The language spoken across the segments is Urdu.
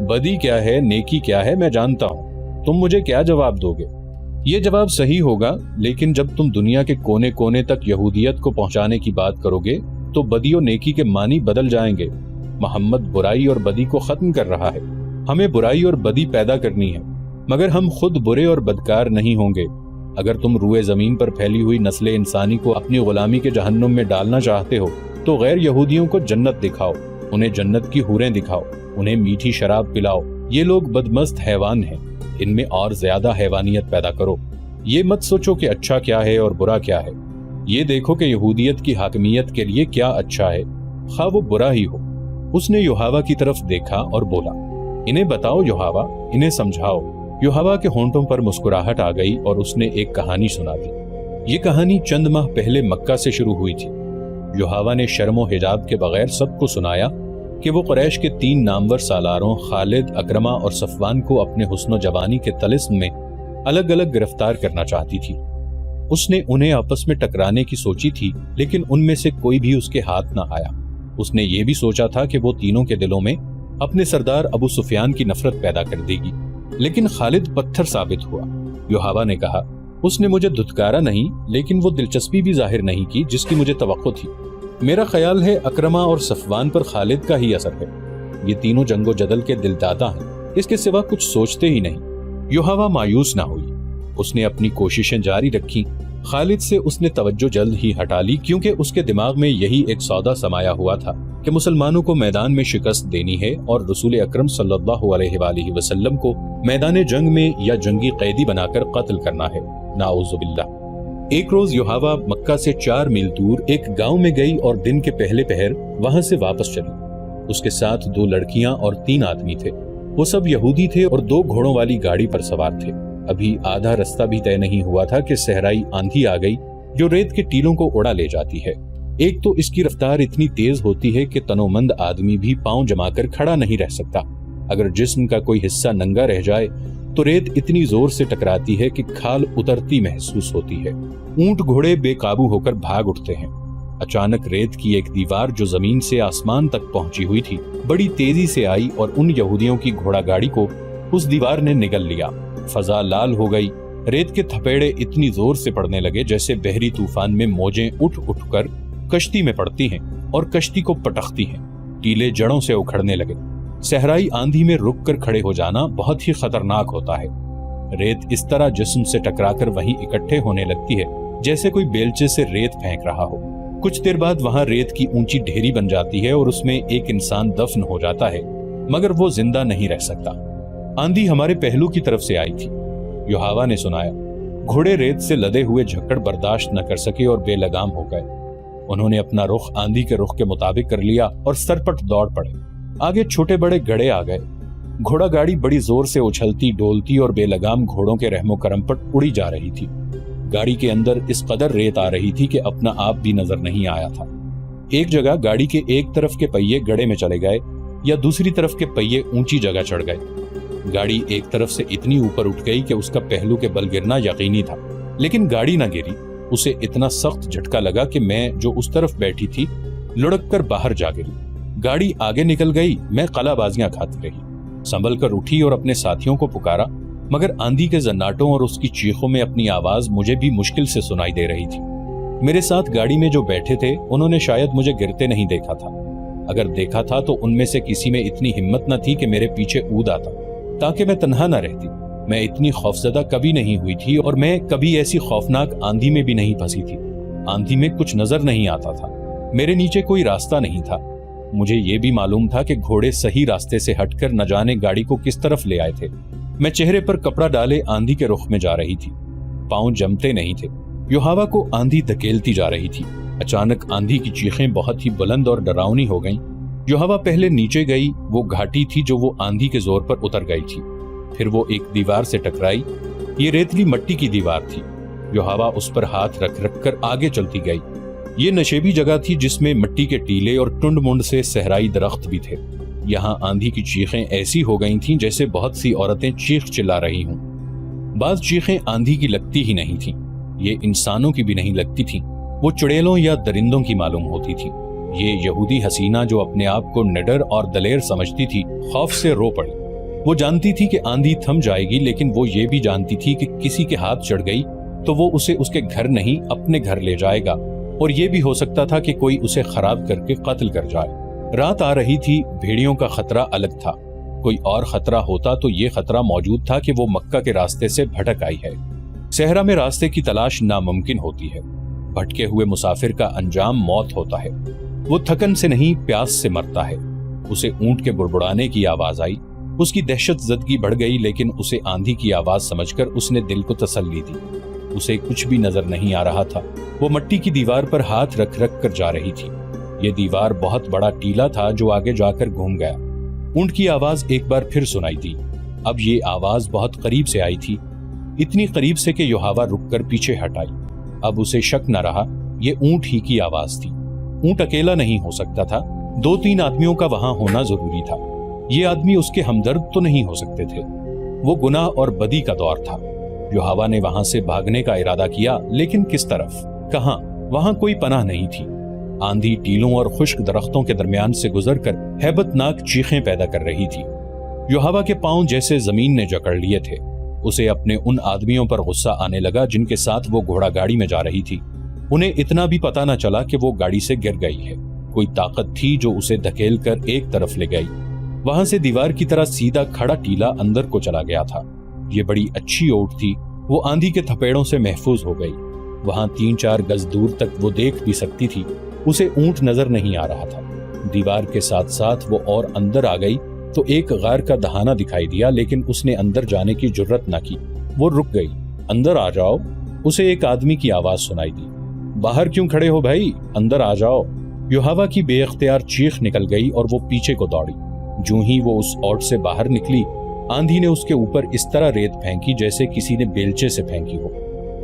بدی کیا ہے نیکی کیا ہے میں جانتا ہوں، تم مجھے کیا جواب دو گے؟ یہ جواب صحیح ہوگا، لیکن جب تم دنیا کے کونے کونے تک یہودیت کو پہنچانے کی بات کرو گے تو بدی و نیکی کے معنی بدل جائیں گے۔ محمد برائی اور بدی کو ختم کر رہا ہے، ہمیں برائی اور بدی پیدا کرنی ہے، مگر ہم خود برے اور بدکار نہیں ہوں گے۔ اگر تم روئے زمین پر پھیلی ہوئی نسل انسانی کو اپنی غلامی کے جہنم میں ڈالنا چاہتے ہو تو غیر یہودیوں کو جنت دکھاؤ، انہیں جنت کی حوریں دکھاؤ، انہیں میٹھی شراب پلاؤ۔ یہ لوگ بدمست حیوان ہیں، ان میں اور زیادہ حیوانیت پیدا کرو۔ یہ مت سوچو کہ اچھا کیا ہے اور برا کیا ہے، یہ دیکھو کہ یہودیت کی حاکمیت کے لیے کیا اچھا ہے، خواہ وہ برا ہی ہو۔ اس نے یوحوا کی طرف دیکھا اور بولا، انہیں بتاؤ یوحوا، انہیں سمجھاؤ۔ یوحوا کے ہونٹوں پر مسکراہٹ آ گئی اور اس نے ایک کہانی سنا دی۔ یہ کہانی چند ماہ پہلے مکہ سے شروع ہوئی تھی۔ یوحوا نے شرم و حجاب کے بغیر سب کو سنایا کہ وہ قریش کے 3 نامور سالاروں خالد، اکرمہ اور صفوان کو اپنے حسن و جوانی کے طلسم میں الگ الگ گرفتار کرنا چاہتی تھی۔ اس نے انہیں آپس میں ٹکرانے کی سوچی تھی، لیکن ان میں سے کوئی بھی اس کے ہاتھ نہ آیا۔ اس نے یہ بھی سوچا تھا کہ وہ تینوں کے دلوں میں اپنے سردار ابو سفیان کی نفرت پیدا کر دے گی، لیکن خالد پتھر ثابت ہوا۔ یوحوا نے کہا، اس نے مجھے دھتکارا نہیں، لیکن وہ دلچسپی بھی ظاہر نہیں کی جس کی مجھے توقع تھی۔ میرا خیال ہے اکرمہ اور صفوان پر خالد کا ہی اثر ہے، یہ تینوں جنگ و جدل کے دل دادا ہیں، اس کے سوا کچھ سوچتے ہی نہیں۔ یوحوا مایوس نہ ہوئی، اس نے اپنی کوششیں جاری رکھی۔ خالد سے اس نے توجہ جلد ہی ہٹا لی، کیونکہ اس کے دماغ میں یہی ایک سودا سمایا ہوا تھا کہ مسلمانوں کو میدان میں شکست دینی ہے اور رسول اکرم صلی اللہ علیہ وآلہ وسلم کو میدان جنگ میں یا جنگی قیدی بنا کر قتل کرنا ہے، نعوذ باللہ۔ ایک روز یوحوا مکہ سے 4 میل دور ایک گاؤں میں گئی اور دن کے پہلے پہر وہاں سے واپس چلی۔ اس کے ساتھ 2 لڑکیاں اور 3 آدمی تھے، وہ سب یہودی تھے اور 2 گھوڑوں والی گاڑی پر سوار تھے۔ ابھی آدھا رستہ بھی طے نہیں ہوا تھا کہ صحرائی آندھی آ گئی جو ریت کے ٹیلوں کو اڑا لے جاتی ہے۔ ایک تو اس کی رفتار اتنی تیز ہوتی ہے کہ تنومند آدمی بھی پاؤں جما کر کھڑا نہیں رہ سکتا۔ اگر جسم کا کوئی حصہ ننگا رہ جائے تو ریت اتنی زور سے ٹکراتی ہے کہ کھال اترتی محسوس ہوتی ہے۔ اونٹ گھوڑے بے قابو ہو کر بھاگ اٹھتے ہیں۔ اچانک ریت کی ایک دیوار جو زمین سے آسمان تک پہنچی ہوئی تھی بڑی تیزی سے آئی اور ان یہودیوں کی گھوڑا گاڑی کو اس دیوار نے نگل لیا۔ فضا لال ہو گئی، ریت کے تھپیڑے اتنی زور سے پڑنے لگے جیسے بحری طوفان میں موجیں اٹھ اٹھ کر کشتی میں پڑتی ہیں اور کشتی کو پٹختی ہیں۔ ٹیلے جڑوں سے اکھڑنے لگے۔ صحرائی آندھی میں رک کر کھڑے ہو جانا بہت ہی خطرناک ہوتا ہے۔ ریت اس طرح جسم سے ٹکرا کر وہیں اکٹھے ہونے لگتی ہے جیسے کوئی بیلچے سے ریت پھینک رہا ہو۔ کچھ دیر بعد وہاں ریت کی اونچی ڈھیری بن جاتی ہے اور اس میں ایک انسان دفن ہو جاتا ہے، مگر وہ زندہ نہیں رہ سکتا۔ آندھی ہمارے پہلو کی طرف سے آئی تھی، یوحوا نے سنایا۔ گھوڑے ریت سے لدے ہوئے جھکڑ برداشت نہ کر سکے اور بے لگام ہو گئے۔ انہوں نے اپنا رخ آندھی کے رخ کے مطابق کر لیا اور سرپٹ دوڑ پڑے۔ آگے چھوٹے بڑے گڑھے آ گئے۔ گھوڑا گاڑی بڑی زور سے اچھلتی ڈولتی اور بے لگام گھوڑوں کے رحم و کرم پر اڑی جا رہی تھی۔ گاڑی کے اندر اس قدر ریت آ رہی تھی کہ اپنا آپ بھی نظر نہیں آیا تھا۔ ایک جگہ گاڑی کے ایک طرف کے پہیے گڑھے میں چلے گئے یا دوسری طرف کے پہیے اونچی جگہ چڑھ گئے۔ گاڑی ایک طرف سے اتنی اوپر اٹھ گئی کہ اس کا پہلو کے بل گرنا یقینی تھا، لیکن گاڑی نہ گری۔ اسے اتنا سخت جھٹکا لگا کہ میں جو اس طرف بیٹھی تھی لڑک کر باہر جا گری۔ گاڑی آگے نکل گئی، میں قلع بازیاں کھاتی رہی۔ سنبھل کر اٹھی اور اپنے ساتھیوں کو پکارا، مگر آندھی کے زناٹوں اور اس کی چیخوں میں اپنی آواز مجھے بھی مشکل سے سنائی دے رہی تھی۔ میرے ساتھ گاڑی میں جو بیٹھے تھے انہوں نے شاید مجھے گرتے نہیں دیکھا تھا، اگر دیکھا تھا تو ان میں سے کسی میں اتنی ہمت نہ تھی کہ میرے پیچھے اود آتا تاکہ میں تنہا نہ رہتی۔ میں اتنی خوفزدہ کبھی نہیں ہوئی تھی اور میں کبھی ایسی خوفناک آندھی میں بھی نہیں پھنسی تھی۔ آندھی میں کچھ نظر نہیں آتا تھا، میرے نیچے کوئی راستہ نہیں تھا۔ مجھے یہ بھی معلوم تھا کہ گھوڑے صحیح راستے سے ہٹ کر نہ جانے گاڑی کو کس طرف لے آئے تھے۔ میں چہرے پر کپڑا ڈالے آندھی کے رخ میں جا رہی تھی، پاؤں جمتے نہیں تھے۔ یوحوا کو آندھی دھکیلتی جا رہی تھی۔ اچانک آندھی کی چیخیں بہت ہی بلند اور ڈراؤنی ہو گئیں۔ یوحوا پہلے نیچے گئی، وہ گھاٹی تھی جو وہ آندھی کے زور پر اتر گئی تھی۔ پھر وہ ایک دیوار سے ٹکرائی، یہ ریتلی مٹی کی دیوار تھی۔ یوحوا اس پر ہاتھ رکھ رکھ کر آگے چلتی گئی۔ یہ نشیبی جگہ تھی جس میں مٹی کے ٹیلے اور ٹنڈ منڈ سے صحرائی درخت بھی تھے۔ یہاں آندھی کی چیخیں ایسی ہو گئی تھیں جیسے بہت سی عورتیں چیخ چلا رہی ہوں۔ بعض چیخیں آندھی کی لگتی ہی نہیں تھیں، یہ انسانوں کی بھی نہیں لگتی تھیں، وہ چڑیلوں یا درندوں کی معلوم ہوتی تھی۔ یہ یہودی حسینہ جو اپنے آپ کو نڈر اور دلیر سمجھتی تھی خوف سے رو پڑی۔ وہ جانتی تھی کہ آندھی تھم جائے گی، لیکن وہ یہ بھی جانتی تھی کہ کسی کے ہاتھ چڑھ گئی تو وہ اسے اس کے گھر نہیں اپنے گھر لے جائے گا، اور یہ بھی ہو سکتا تھا کہ کوئی اسے خراب کر کے قتل کر جائے۔ رات آ رہی تھی، بھیڑیوں کا خطرہ الگ تھا۔ کوئی اور خطرہ ہوتا تو یہ خطرہ موجود تھا کہ وہ مکہ کے راستے سے بھٹک آئی ہے۔ صحرا میں راستے کی تلاش ناممکن ہوتی ہے۔ بھٹکے ہوئے مسافر کا انجام موت ہوتا ہے۔ وہ تھکن سے نہیں، پیاس سے مرتا ہے۔ اسے اونٹ کے بڑبڑانے کی آواز آئی۔ اس کی دہشت زدگی بڑھ گئی، لیکن اسے آندھی کی آواز سمجھ کر اس نے دل کو تسلی دی۔ اسے کچھ بھی نظر نہیں آ رہا تھا۔ وہ مٹی کی دیوار پر ہاتھ رکھ رکھ کر جا رہی تھی۔ یہ دیوار بہت بڑا ٹیلا تھا جو آگے جا کر گھوم گیا۔ اونٹ کی آواز ایک بار پھر سنائی دی۔ اب یہ آواز بہت قریب سے آئی تھی، اتنی قریب سے کہ یوحاوا رک کر پیچھے ہٹ آئی۔ اب اسے شک نہ رہا، یہ اونٹ ہی کی آواز تھی۔ اونٹ اکیلا نہیں ہو سکتا تھا، 2-3 آدمیوں کا وہاں ہونا ضروری تھا۔ یہ آدمی اس کے ہمدرد تو نہیں ہو سکتے تھے۔ وہ گناہ اور بدی کا دور تھا۔ یوحاوا نے وہاں سے بھاگنے کا ارادہ کیا، لیکن کس طرف؟ کہاں؟ وہاں کوئی پناہ نہیں تھی۔ آندھی ٹیلوں اور خشک درختوں کے درمیان سے گزر کر ہیبت ناک چیخیں پیدا کر رہی تھی۔ یوحاوا کے پاؤں جیسے زمین نے جکڑ لیے تھے۔ اسے اپنے ان آدمیوں پر غصہ آنے لگا جن کے ساتھ وہ گھوڑا گاڑی میں جا رہی تھی۔ انہیں اتنا بھی پتہ نہ چلا کہ وہ گاڑی سے گر گئی ہے۔ کوئی طاقت تھی جو اسے دھکیل کر ایک طرف لے گئی۔ وہاں سے دیوار کی طرح سیدھا کھڑا ٹیلا اندر کو چلا گیا تھا۔ یہ بڑی اچھی اونٹ تھی، وہ آندھی کے تھپیڑوں سے محفوظ ہو گئی۔ وہاں 3-4 گز دور تک وہ دیکھ بھی سکتی تھی۔ اسے اونٹ نظر نہیں آ رہا تھا۔ دیوار کے ساتھ ساتھ وہ اور اندر آ گئی تو ایک غار کا دہانہ دکھائی دیا، لیکن اس نے اندر جانے کی جرت نہ کی۔ وہ رک گئی۔ اندر آ جاؤ، اسے ایک آدمی کی آواز سنائی دی۔ باہر کیوں کھڑے ہو بھائی، اندر آ جاؤ۔ یوحاوا کی بے اختیار چیخ نکل گئی اور وہ پیچھے کو دوڑی۔ جوں ہی وہ اس اوٹ سے باہر نکلی، آندھی نے اس کے اوپر اس طرح ریت پھینکی جیسے کسی نے بیلچے سے پھینکی ہو۔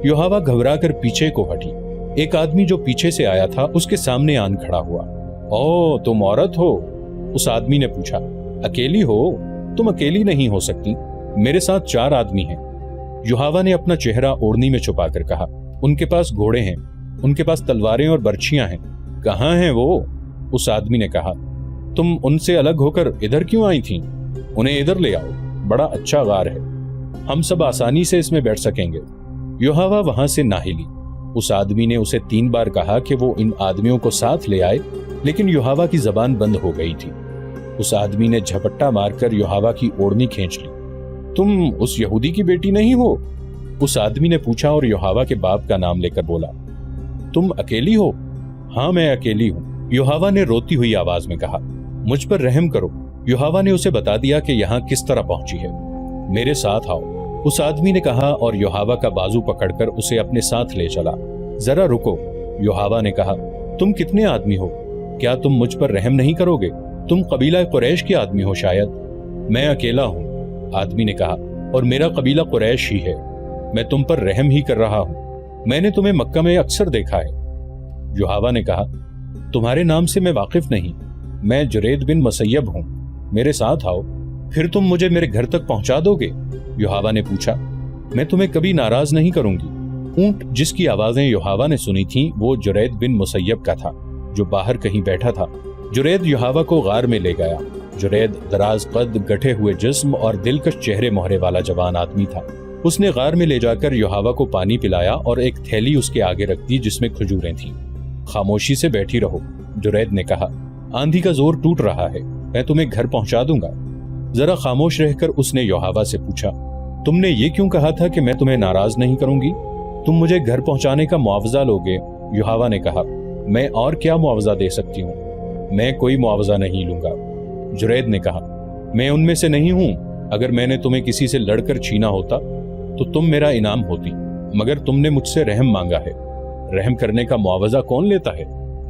یوحاوا گھبرا کر پیچھے کو ہٹی۔ ایک آدمی جو پیچھے سے آیا تھا اس کے سامنے آن کھڑا ہوا۔ او، تم عورت ہو؟ اس آدمی نے پوچھا۔ اکیلی ہو؟ تم اکیلی نہیں ہو سکتی، میرے ساتھ 4 آدمی ہیں۔ یوحاوا نے اپنا چہرہ اوڑھنی میں چھپا کر کہا۔ ان کے پاس گھوڑے ہیں، ان کے پاس تلواریں اور برچھیاں ہیں۔ کہاں ہیں وہ؟ اس آدمی نے کہا۔ تم ان سے الگ ہو کر ادھر کیوں آئی تھیں؟ انہیں ادھر لے آؤ، بڑا اچھا غار ہے، ہم سب آسانی سے اس میں بیٹھ سکیں گے۔ یوحاوا وہاں سے نہ ہلی۔ اس آدمی نے اسے 3 بار کہا کہ وہ ان آدمیوں کو ساتھ لے آئے، لیکن یوحاوا کی زبان بند ہو گئی تھی۔ اس آدمی نے جھپٹا مار کر یوحاوا کی اوڑھنی کھینچ لی۔ تم اس یہودی کی بیٹی نہیں ہو؟ اس آدمی نے پوچھا اور یوحاوا کے باپ کا نام لے کر بولا۔ تم اکیلی ہو؟ ہاں، میں اکیلی ہوں، یوحاوا نے روتی ہوئی آواز میں کہا۔ مجھ پر رحم کرو۔ یوحاوا نے اسے بتا دیا کہ یہاں کس طرح پہنچی ہے۔ میرے ساتھ آؤ، اس آدمی نے کہا اور یوحاوا کا بازو پکڑ کر اسے اپنے ساتھ لے چلا۔ ذرا رکو، یوحاوا نے کہا، تم کتنے آدمی ہو؟ کیا تم مجھ پر رحم نہیں کرو گے؟ تم قبیلہ قریش کے آدمی ہو شاید۔ میں اکیلا ہوں، آدمی نے کہا، اور میرا قبیلہ قریش ہی ہے۔ میں تم پر رحم ہی کر رہا ہوں، میں نے تمہیں مکہ میں اکثر دیکھا ہے۔ یوحاوا نے کہا، تمہارے نام سے میں واقف نہیں، میں جرید بن مسیب ہوں، میرے ساتھ آؤ۔ پھر تم مجھے میرے گھر تک پہنچا دو گے؟ یوحاوا نے پوچھا۔ میں تمہیں کبھی ناراض نہیں کروں گی۔ اونٹ جس کی آوازیں یوحاوا نے سنی تھیں وہ جرید بن مسیب کا تھا، جو باہر کہیں بیٹھا تھا۔ جرید یوحاوا کو غار میں لے گیا۔ جرید دراز قد، گٹھے ہوئے جسم اور دلکش چہرے مہرے والا جوان آدمی تھا۔ اس نے غار میں لے جا کر یوحاوا کو پانی پلایا اور ایک تھیلی اس کے آگے رکھ دی جس میں کھجوریں تھیں۔ خاموشی سے بیٹھی رہو، جرید نے کہا، آندھی کا زور ٹوٹ رہا ہے، میں تمہیں گھر پہنچا دوں گا۔ ذرا خاموش رہ کر اس نے یوحاوا سے پوچھا، تم نے یہ کیوں کہا تھا کہ میں تمہیں ناراض نہیں کروں گی؟ تم مجھے گھر پہنچانے کا معاوضہ لوگے؟ یوحاوا نے کہا، میں اور کیا معاوضہ دے سکتی ہوں؟ میں کوئی معاوضہ نہیں لوں گا۔ جرید نے کہا، میں ان میں سے نہیں ہوں، اگر میں نے تمہیں کسی سے لڑ کر چھینا ہوتا تو تم میرا انعام ہوتی، مگر تم نے مجھ سے رحم مانگا ہے۔ رحم کرنے کا معاوضہ کون لیتا ہے؟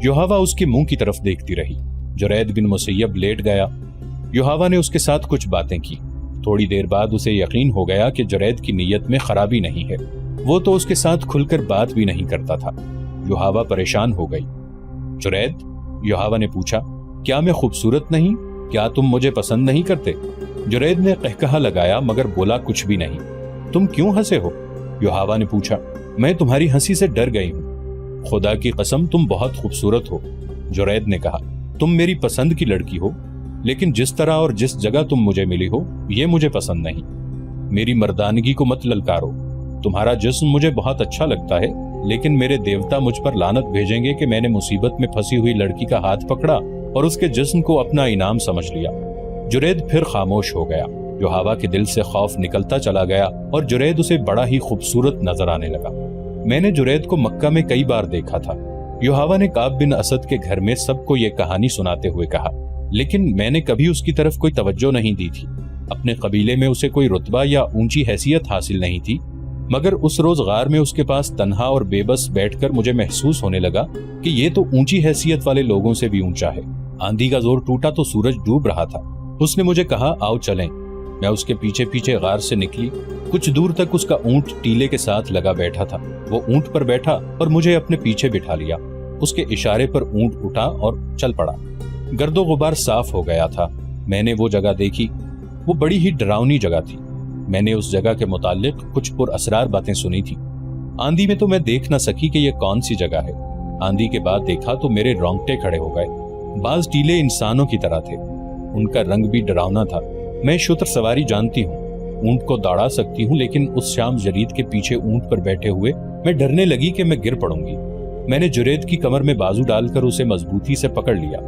یوحاوا اس کے منہ کی طرف دیکھتی رہی۔ جرید بن مسیب لیٹ گیا۔ یوحاوا نے اس کے ساتھ کچھ باتیں کی۔ تھوڑی دیر بعد اسے یقین ہو گیا کہ جرید کی نیت میں خرابی نہیں ہے، وہ تو اس کے ساتھ کھل کر بات بھی نہیں کرتا تھا۔ یوحاوا پریشان ہو گئی۔ جرید، یوحاوا نے پوچھا، کیا میں خوبصورت نہیں؟ کیا تم مجھے پسند نہیں کرتے؟ جرید نے قہقہا لگایا مگر بولا کچھ بھی نہیں۔ تم کیوں ہنسے ہو؟ یوحاوا نے پوچھا۔ میں تمہاری ہنسی سے ڈر گئی ہوں۔ خدا کی قسم تم بہت خوبصورت ہو، جرید نے کہا۔ تم میری پسند کی لڑکی ہو۔ لیکن جس طرح اور جس جگہ تم مجھے ملی ہو یہ مجھے پسند نہیں۔ میری مردانگی کو مت للکارو۔ تمہارا جسم مجھے بہت اچھا لگتا ہے، لیکن میرے دیوتا مجھ پر لعنت بھیجیں گے کہ میں نے مصیبت میں پھنسی ہوئی لڑکی کا ہاتھ پکڑا اور اس کے جسم کو اپنا انعام سمجھ لیا۔ جرید پھر خاموش ہو گیا۔ یوحوا کے دل سے خوف نکلتا چلا گیا اور جرید اسے بڑا ہی خوبصورت نظر آنے لگا۔ میں نے جرید کو مکہ میں کئی بار دیکھا تھا۔ یوحوا نے کعب بن اسد کے گھر میں سب کو یہ کہانی سناتے ہوئے کہا، لیکن میں نے کبھی اس کی طرف کوئی توجہ نہیں دی تھی۔ اپنے قبیلے میں اسے کوئی رتبہ یا اونچی حیثیت حاصل نہیں تھی، مگر اس روز غار میں اس کے پاس تنہا اور بے بس بیٹھ کر مجھے محسوس ہونے لگا کہ یہ تو اونچی حیثیت والے لوگوں سے بھی اونچا ہے۔ آندھی کا زور ٹوٹا تو سورج ڈوب رہا تھا۔ اس نے مجھے کہا، آؤ چلیں۔ میں اس کے پیچھے پیچھے غار سے نکلی۔ کچھ دور تک اس کا اونٹ ٹیلے کے ساتھ لگا بیٹھا تھا۔ وہ اونٹ پر بیٹھا اور مجھے اپنے پیچھے بٹھا لیا۔ اس کے اشارے پر اونٹ اٹھا اور چل پڑا۔ گرد و غبار صاف ہو گیا تھا۔ میں نے وہ جگہ دیکھی۔ وہ بڑی ہی ڈراؤنی جگہ تھی۔ میں نے اس جگہ کے متعلق کچھ پر اسرار باتیں سنی تھی۔ آندھی میں تو میں دیکھ نہ سکی کہ یہ کون سی جگہ ہے۔ آندھی کے بعد دیکھا تو میرے رونگٹے کھڑے ہو گئے۔ بعض ٹیلے انسانوں کی طرح تھے۔ ان کا رنگ بھی ڈراؤنا تھا۔ میں شتر سواری جانتی ہوں، اونٹ کو دوڑا سکتی ہوں، لیکن اس شام جرید کے پیچھے اونٹ پر بیٹھے ہوئے میں ڈرنے لگی کہ میں گر پڑوں گی۔ میں نے جرید کی کمر میں بازو ڈال کر اسے مضبوطی سے پکڑ لیا۔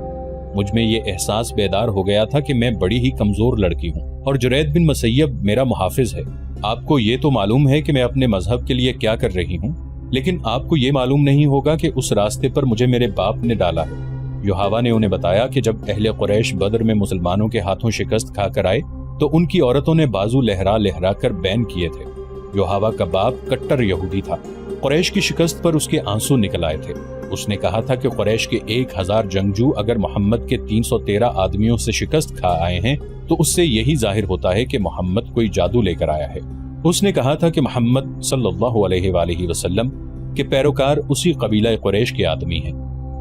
مجھ میں یہ احساس بیدار ہو گیا تھا کہ میں بڑی ہی کمزور لڑکی ہوں اور جرید بن مسیب میرا محافظ ہے۔ آپ کو یہ تو معلوم ہے کہ میں اپنے مذہب کے لیے کیا کر رہی ہوں، لیکن آپ کو یہ معلوم نہیں ہوگا کہ اس راستے پر مجھے میرے باپ نے ڈالا ہے۔ یوحوا نے انہیں بتایا کہ جب اہل قریش بدر میں مسلمانوں کے ہاتھوں شکست کھا کر آئے تو ان کی عورتوں نے بازو لہرا لہرا کر بین کیے تھے۔ یوحوا کا باپ کٹر یہودی تھا۔ قریش کی شکست پر اس کے آنسو نکل آئے تھے۔ اس نے کہا تھا کہ قریش کے 1000 جنگجو اگر محمد کے 313 آدمیوں سے شکست کھا آئے ہیں تو اس سے یہی ظاہر ہوتا ہے کہ محمد کوئی جادو لے کر آیا ہے۔ اس نے کہا تھا کہ محمد صلی اللہ علیہ وآلہ وسلم کے پیروکار اسی قبیلہ قریش کے آدمی ہیں۔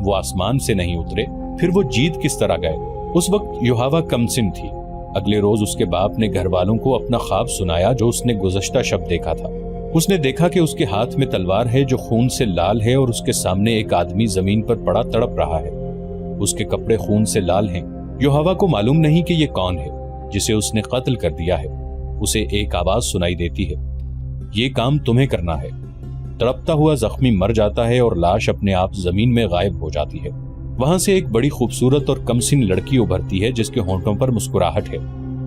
وہ آسمان سے نہیں اترے، پھر وہ جیت کس طرح گئے؟ اس وقت یوحوا کمسن تھی۔ اگلے روز اس کے باپ نے گھر والوں کو اپنا خواب سنایا جو اس نے گزشتہ شب دیکھا تھا۔ اس نے دیکھا کہ اس کے ہاتھ میں تلوار ہے جو خون سے لال ہے اور اس کے سامنے ایک آدمی زمین پر پڑا تڑپ رہا ہے۔ اس کے کپڑے خون سے لال ہیں۔ یوحوا کو معلوم نہیں کہ یہ کون ہے جسے اس نے قتل کر دیا ہے۔ اسے ایک آواز سنائی دیتی ہے، یہ کام تمہیں کرنا ہے۔ تڑپتا ہوا زخمی مر جاتا ہے اور لاش اپنے آپ زمین میں غائب ہو جاتی ہے۔ وہاں سے ایک بڑی خوبصورت اور کمسن لڑکی ابھرتی ہے جس کے ہونٹوں پر مسکراہٹ ہے۔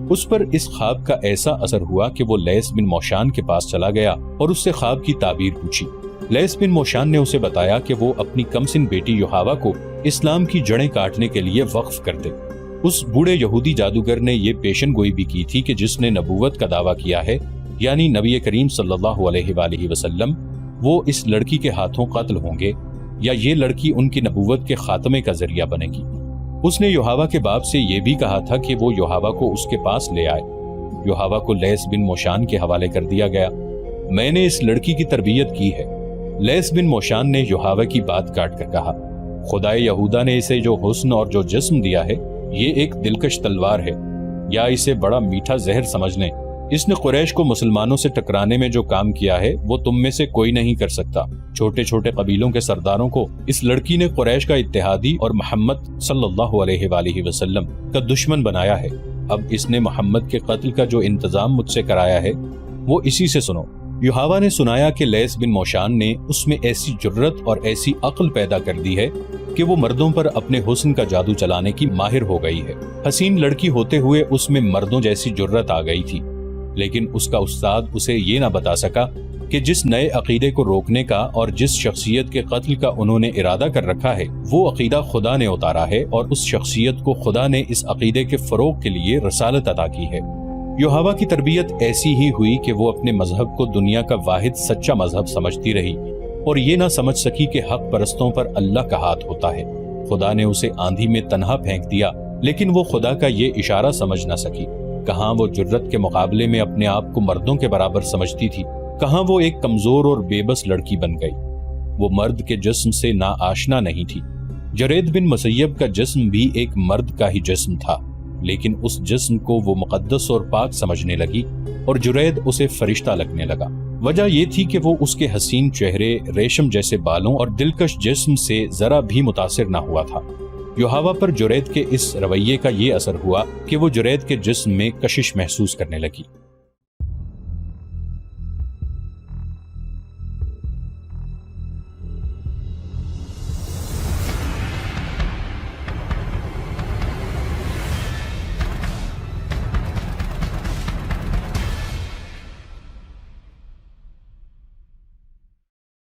اس پر اس خواب کا ایسا اثر ہوا کہ وہ لیس بن موشان کے پاس چلا گیا اور اس سے خواب کی تعبیر پوچھی۔ لیس بن موشان نے اسے بتایا کہ وہ اپنی کمسن بیٹی یوحوا کو اسلام کی جڑیں کاٹنے کے لیے وقف کر دے۔ اس بوڑھے یہودی جادوگر نے یہ پیشن گوئی بھی کی تھی کہ جس نے نبوت کا دعویٰ کیا ہے، یعنی نبی کریم صلی اللہ علیہ وآلہ وسلم، وہ اس لڑکی کے ہاتھوں قتل ہوں گے یا یہ لڑکی ان کی نبوت کے خاتمے کا ذریعہ بنے گی۔ اس نے یوحوا کے باپ سے یہ بھی کہا تھا کہ وہ یوحوا کو اس کے پاس لے آئے۔ یوحوا کو لیس بن موشان کے حوالے کر دیا گیا۔ میں نے اس لڑکی کی تربیت کی ہے۔ لیس بن موشان نے یوحوا کی بات کاٹ کر کہا، خدائے یہودا نے اسے جو حسن اور جو جسم دیا ہے یہ ایک دلکش تلوار ہے، یا اسے بڑا میٹھا زہر سمجھ لیں۔ اس نے قریش کو مسلمانوں سے ٹکرانے میں جو کام کیا ہے وہ تم میں سے کوئی نہیں کر سکتا۔ چھوٹے چھوٹے قبیلوں کے سرداروں کو اس لڑکی نے قریش کا اتحادی اور محمد صلی اللہ علیہ وآلہ وسلم کا دشمن بنایا ہے۔ اب اس نے محمد کے قتل کا جو انتظام مجھ سے کرایا ہے وہ اسی سے سنو۔ یوحوا نے سنایا کہ لیس بن موشان نے اس میں ایسی جرت اور ایسی عقل پیدا کر دی ہے کہ وہ مردوں پر اپنے حسن کا جادو چلانے کی ماہر ہو گئی ہے۔ حسین لڑکی ہوتے ہوئے اس میں مردوں جیسی جرت آ گئی تھی، لیکن اس کا استاد اسے یہ نہ بتا سکا کہ جس نئے عقیدے کو روکنے کا اور جس شخصیت کے قتل کا انہوں نے ارادہ کر رکھا ہے وہ عقیدہ خدا نے اتارا ہے، اور اس شخصیت کو خدا نے اس عقیدے کے فروغ کے لیے رسالت عطا کی ہے۔ یوحوا کی تربیت ایسی ہی ہوئی کہ وہ اپنے مذہب کو دنیا کا واحد سچا مذہب سمجھتی رہی اور یہ نہ سمجھ سکی کہ حق پرستوں پر اللہ کا ہاتھ ہوتا ہے۔ خدا نے اسے آندھی میں تنہا پھینک دیا، لیکن وہ خدا کا یہ اشارہ سمجھ نہ سکی۔ کہاں وہ جرت کے مقابلے میں اپنے آپ کو مردوں کے برابر سمجھتی تھی، کہاں وہ ایک کمزور اور بے بس لڑکی بن گئی۔ وہ مرد کے جسم سے نا آشنا نہیں تھی۔ جرید بن مسیب کا جسم بھی ایک مرد کا ہی جسم تھا، لیکن اس جسم کو وہ مقدس اور پاک سمجھنے لگی اور جرید اسے فرشتہ لگنے لگا۔ وجہ یہ تھی کہ وہ اس کے حسین چہرے، ریشم جیسے بالوں اور دلکش جسم سے ذرا بھی متاثر نہ ہوا تھا۔ یوحاوا پر جرید کے اس رویے کا یہ اثر ہوا کہ وہ جرید کے جسم میں کشش محسوس کرنے لگی۔